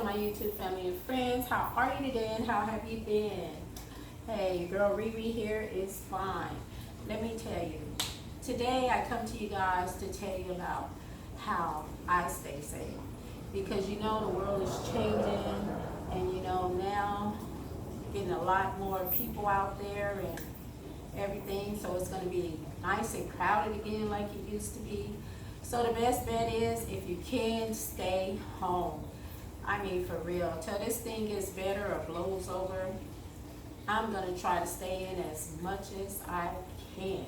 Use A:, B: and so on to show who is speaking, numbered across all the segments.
A: my YouTube family and friends. How are you today and how have you been? Hey, girl Riri here is fine. Let me tell you, today I come to you guys to tell you about how I stay safe. Because you know the world is changing, and you know now getting a lot more people out there and everything, so it's going to be nice and crowded again like it used to be. So the best bet is, if you can, stay home. I mean, for real, till this thing gets better or blows over, I'm going to try to stay in as much as I can.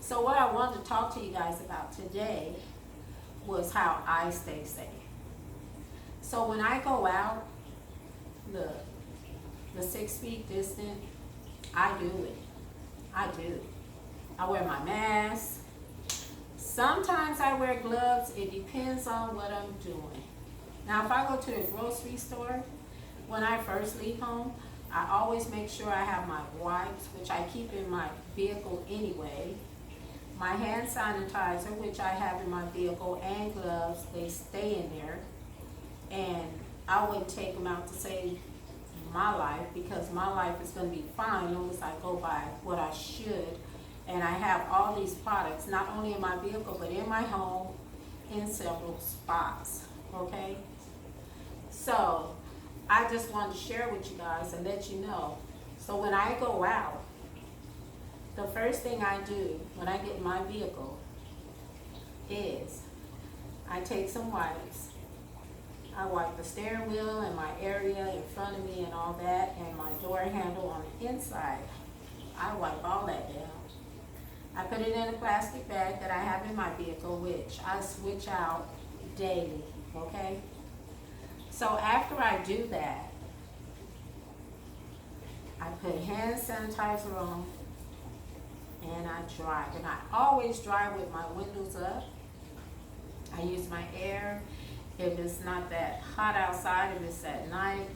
A: So what I wanted to talk to you guys about today was how I stay safe. So when I go out, the 6 feet distance, I do it. I do. I wear my mask. Sometimes I wear gloves. It depends on what I'm doing. Now, if I go to the grocery store, when I first leave home, I always make sure I have my wipes, which I keep in my vehicle anyway. My hand sanitizer, which I have in my vehicle, and gloves, they stay in there. And I wouldn't take them out to save my life, because my life is going to be fine as long as I go by what I should. And I have all these products, not only in my vehicle, but in my home, in several spots, okay? So, I just wanted to share with you guys and let you know. So when I go out, the first thing I do when I get in my vehicle is I take some wipes. I wipe the steering wheel and my area in front of me and all that, and my door handle on the inside. I wipe all that down. I put it in a plastic bag that I have in my vehicle, which I switch out daily, okay? So after I do that, I put hand sanitizer on and I drive. And I always drive with my windows up. I use my air. If it's not that hot outside, if it's at night,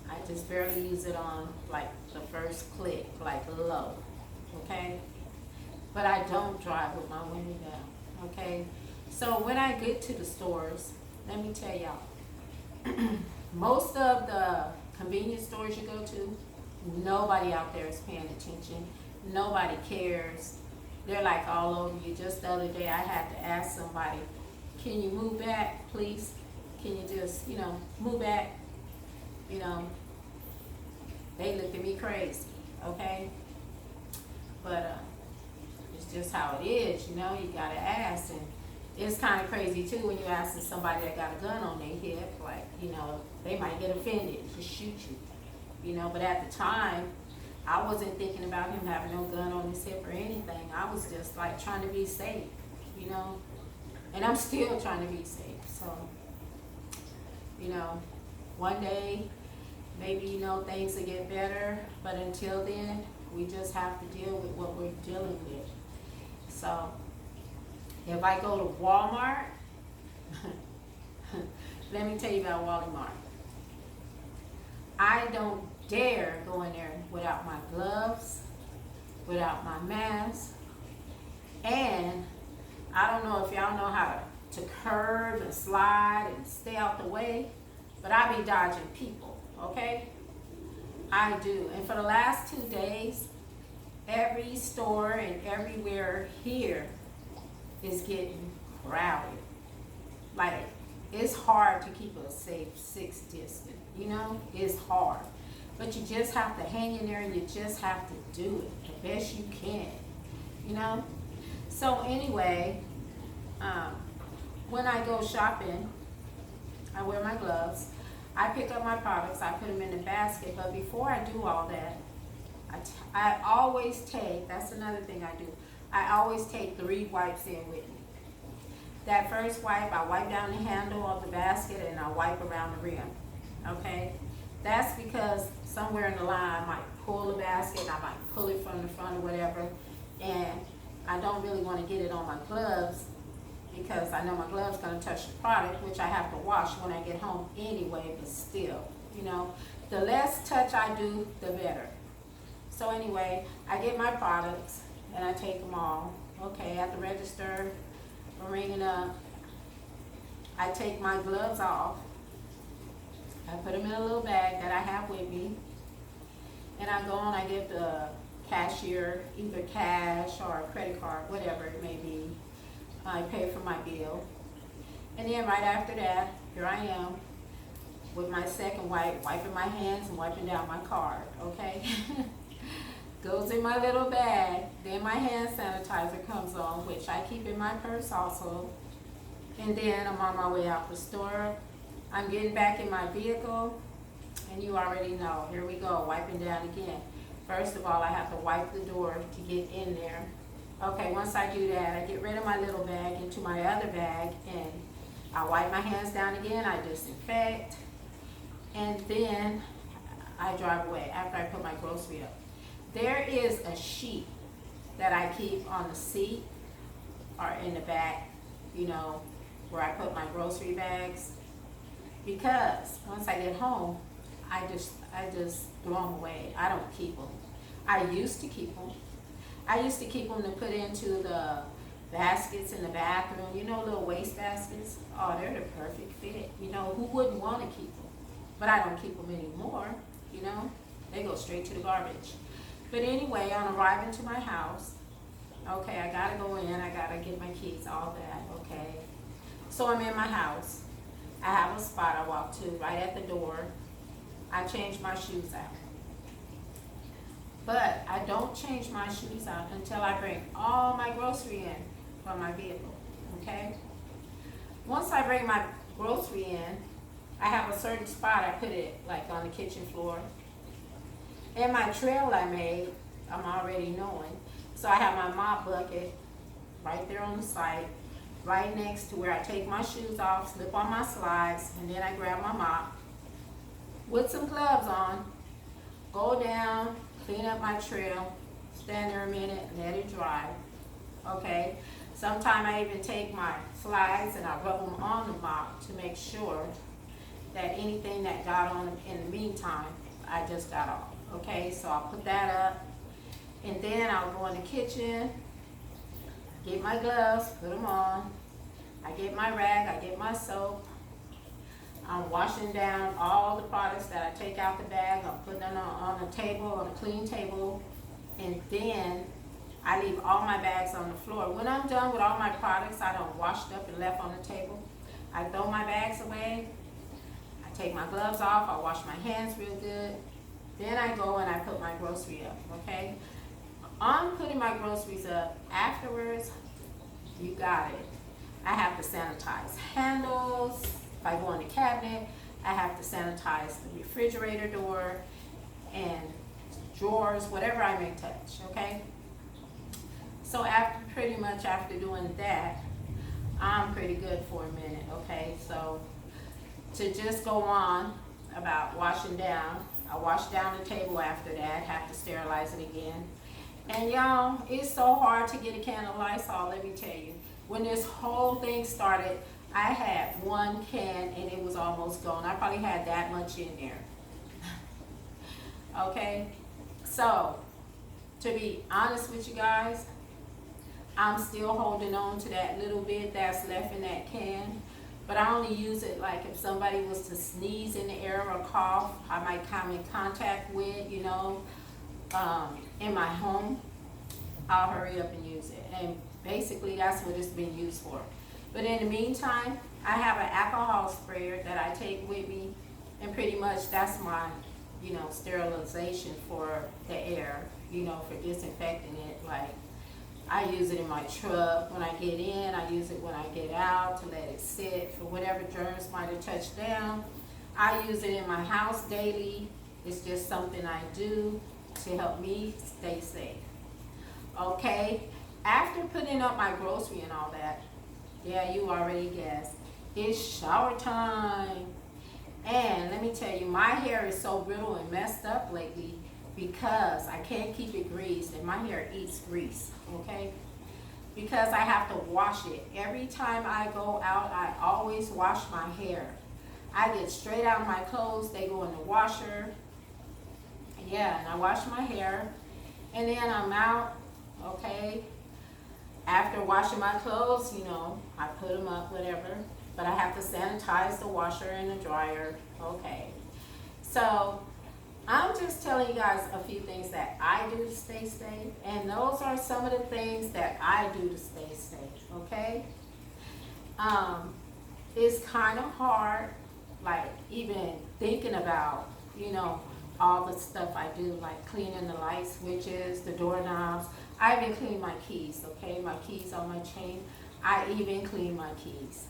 A: I just barely use it on like the first click, like low, okay? But I don't drive with my window down, okay? So when I get to the stores, let me tell y'all, most of the convenience stores you go to, nobody out there is paying attention. Nobody cares. They're like all over you. Just the other day I had to ask somebody, can you move back, please? Can you just, move back? They looked at me crazy, okay? But it's just how it is, you gotta ask. And it's kind of crazy too when you're asking somebody that got a gun on their hip, like, they might get offended, just shoot you, but at the time, I wasn't thinking about him having no gun on his hip or anything. I was just like trying to be safe, and I'm still trying to be safe. So, one day, maybe, things will get better, but until then, we just have to deal with what we're dealing with. So, if I go to Walmart, let me tell you about Walmart. I don't dare go in there without my gloves, without my mask, and I don't know if y'all know how to curve and slide and stay out the way, but I be dodging people, okay? I do. And for the last 2 days, every store and everywhere here is getting crowded. Like, it's hard to keep a safe 6 distance, it's hard. But you just have to hang in there, and you just have to do it the best you can, So anyway, when I go shopping, I wear my gloves. I pick up my products. I put them in the basket. But before I do all that, I always take, that's another thing I do, I always take 3 wipes in with me. That first wipe, I wipe down the handle of the basket and I wipe around the rim, okay? That's because somewhere in the line I might pull the basket, I might pull it from the front or whatever, and I don't really want to get it on my gloves, because I know my gloves going to touch the product, which I have to wash when I get home anyway, but still, the less touch I do, the better. So anyway, I get my products and I take them all. Okay, at the register, I'm ringing up. I take my gloves off I put them in a little bag that I have with me. And I go and I give the cashier either cash or a credit card, whatever it may be. I pay for my bill. And then right after that, here I am with my second wipe, wiping my hands and wiping down my card, okay? Goes in my little bag. Then my hand sanitizer comes on, which I keep in my purse also. And then I'm on my way out the store. I'm getting back in my vehicle, and you already know, here we go, wiping down again. First of all, I have to wipe the door to get in there. Okay, once I do that, I get rid of my little bag into my other bag, and I wipe my hands down again, I disinfect, and then I drive away after I put my grocery up. There is a sheet that I keep on the seat or in the back, you know, where I put my grocery bags, because once I get home, I just throw them away. I don't keep them. I used to keep them. I used to keep them to put into the baskets in the bathroom, you know, little waste baskets. Oh, they're the perfect fit. You know, who wouldn't want to keep them? But I don't keep them anymore, you know. They go straight to the garbage. But anyway, on arriving to my house, okay, I gotta go in, I gotta get my keys, all that, okay. So I'm in my house. I have a spot I walk to right at the door. I change my shoes out. But I don't change my shoes out until I bring all my grocery in from my vehicle, okay? Once I bring my grocery in, I have a certain spot I put it, like on the kitchen floor. And my trail I made, I'm already knowing. So I have my mop bucket right there on the side, right next to where I take my shoes off, slip on my slides, and then I grab my mop with some gloves on, go down, clean up my trail, stand there a minute, let it dry, okay? Sometimes I even take my slides and I rub them on the mop to make sure that anything that got on them in the meantime, I just got off, okay? So I'll put that up, and then I'll go in the kitchen, get my gloves, put them on, I get my rag, I get my soap, I'm washing down all the products that I take out the bag, I'm putting them on a table, on a clean table, and then I leave all my bags on the floor. When I'm done with all my products I don't washed up and left on the table, I throw my bags away, I take my gloves off, I wash my hands real good, then I go and I put my grocery up, okay? On putting my groceries up, afterwards, you got it. I have to sanitize handles. If I go in the cabinet, I have to sanitize the refrigerator door and drawers, whatever I may touch, okay? So pretty much after doing that, I'm pretty good for a minute, okay? So to just go on about washing down, I wash down the table after that, have to sterilize it again. And y'all, it's so hard to get a can of Lysol, let me tell you. When this whole thing started, I had one can and it was almost gone. I probably had that much in there. Okay, so to be honest with you guys, I'm still holding on to that little bit that's left in that can, but I only use it like if somebody was to sneeze in the air or cough, I might come in contact with, you know, in my home, I'll hurry up and use it. And basically that's what it's been used for. But in the meantime, I have an alcohol sprayer that I take with me, and pretty much that's my, you know, sterilization for the air, you know, for disinfecting it. Like, I use it in my truck when I get in, I use it when I get out to let it sit for whatever germs might have touched down. I use it in my house daily. It's just something I do to help me stay safe. Okay, after putting up my grocery and all that, yeah, you already guessed, it's shower time. And let me tell you, my hair is so brittle and messed up lately because I can't keep it greased, and my hair eats grease, okay? Because I have to wash it. Every time I go out, I always wash my hair. I get straight out of my clothes, they go in the washer. Yeah, and I wash my hair, and then I'm out, okay? After washing my clothes, you know, I put them up, whatever. But I have to sanitize the washer and the dryer, okay? So I'm just telling you guys a few things that I do to stay safe, and those are some of the things that I do to stay safe, okay? It's kind of hard, like even thinking about, all the stuff I do, like cleaning the light switches, the doorknobs. I even clean my keys, okay? My keys on my chain. I even clean my keys,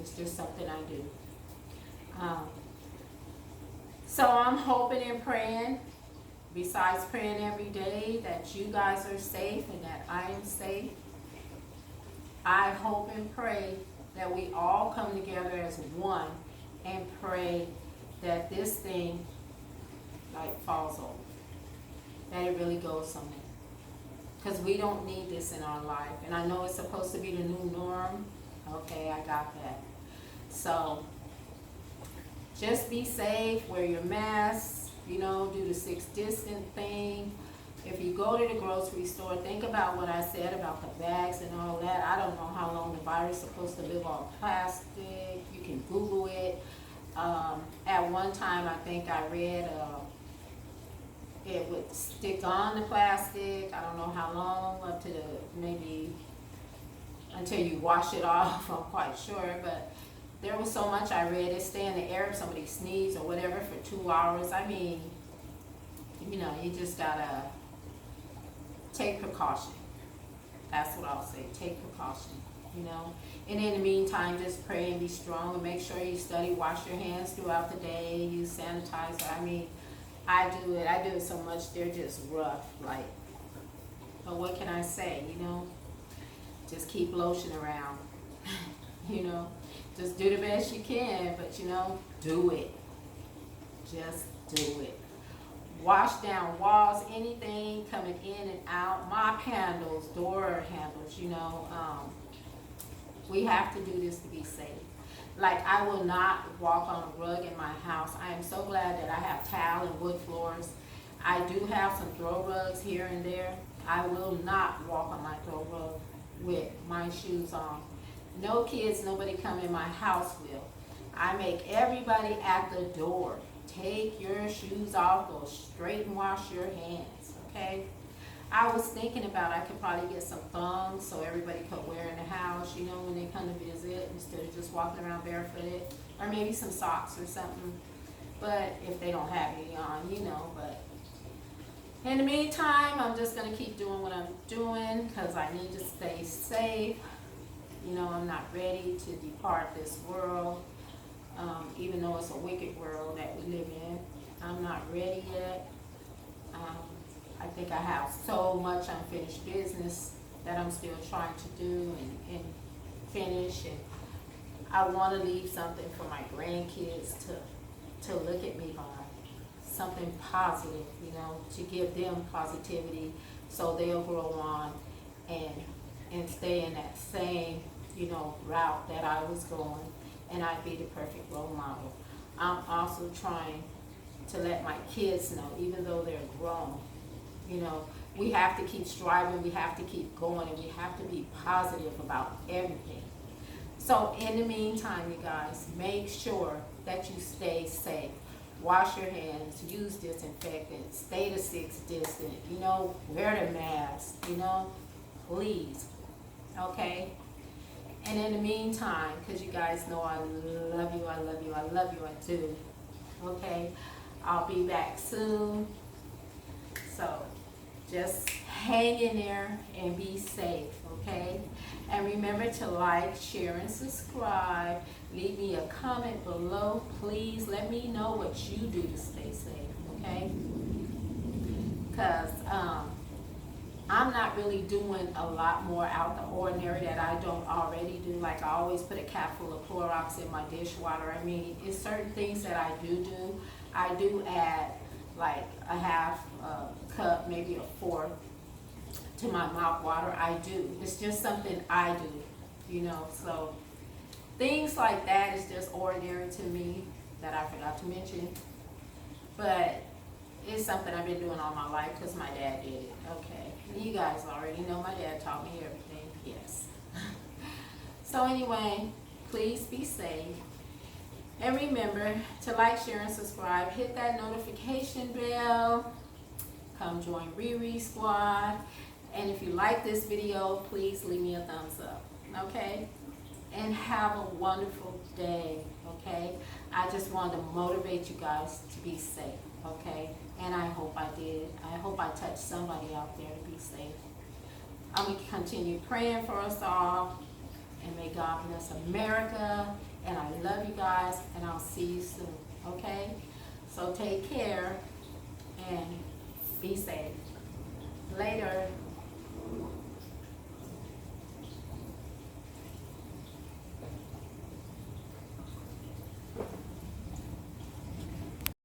A: it's just something I do. Um, So I'm hoping and praying, besides praying every day, that you guys are safe and that I am safe. I hope and pray that we all come together as one and pray that this thing falls over, that it really goes somewhere. Because we don't need this in our life. And I know it's supposed to be the new norm. Okay, I got that. So just be safe, wear your mask, do the 6 distance thing. If you go to the grocery store, think about what I said about the bags and all that. I don't know how long the virus is supposed to live on plastic. You can Google it. At one time, I think I read it would stick on the plastic. I don't know how long, up to maybe until you wash it off. I'm quite sure, but there was so much I read. It stay in the air if somebody sneezed or whatever for 2 hours. I mean, you just gotta take precaution. That's what I'll say. Take precaution, And in the meantime, just pray and be strong and make sure you study, wash your hands throughout the day, use sanitizer. I mean, I do it so much, they're just rough, but what can I say, Just keep lotion around, Just do the best you can, but do it. Just do it. Wash down walls, anything coming in and out, mop handles, door handles, we have to do this to be safe. I will not walk on a rug in my house. I am so glad that I have tile and wood floors. I do have some throw rugs here and there. I will not walk on my throw rug with my shoes on. No kids, nobody come in my house will. I make everybody at the door. Take your shoes off, go straight and wash your hands, okay? I was thinking about I could probably get some thongs so everybody could wear in the house, when they come to visit, instead of just walking around barefooted, or maybe some socks or something. But if they don't have any on, but in the meantime, I'm just going to keep doing what I'm doing because I need to stay safe. I'm not ready to depart this world, even though it's a wicked world that we live in. I'm not ready yet. I think I have so much unfinished business that I'm still trying to do and finish. And I want to leave something for my grandkids to look at me by. Something positive, to give them positivity so they'll grow on and stay in that same, route that I was going, and I'd be the perfect role model. I'm also trying to let my kids know, even though they're grown, we have to keep striving, we have to keep going, and we have to be positive about everything. So in the meantime, you guys, make sure that you stay safe. Wash your hands, use disinfectant, stay the 6 distance, wear the mask, please, okay? And in the meantime, because you guys know I love you, I love you, I love you, I do, okay? I'll be back soon. So just hang in there and be safe, okay? And remember to like, share, and subscribe. Leave me a comment below. Please let me know what you do to stay safe, okay? Because I'm not really doing a lot more out the ordinary that I don't already do. I always put a cap full of Clorox in my dishwater. I mean, it's certain things that I do. I do add a half cup, maybe a fourth to my mouth water. I do. It's just something I do, so things like that is just ordinary to me that I forgot to mention. But it's something I've been doing all my life because my dad did it, okay? You guys already know my dad taught me everything, yes. So anyway, please be safe. And remember to like, share, and subscribe. Hit that notification bell. Come join Riri Squad. And if you like this video, please leave me a thumbs up. Okay? And have a wonderful day. Okay? I just wanted to motivate you guys to be safe. Okay? And I hope I did. I hope I touched somebody out there to be safe. I'm going to continue praying for us all. And may God bless America. And I love you guys. And I'll see you soon. Okay? So take care and be safe. Later.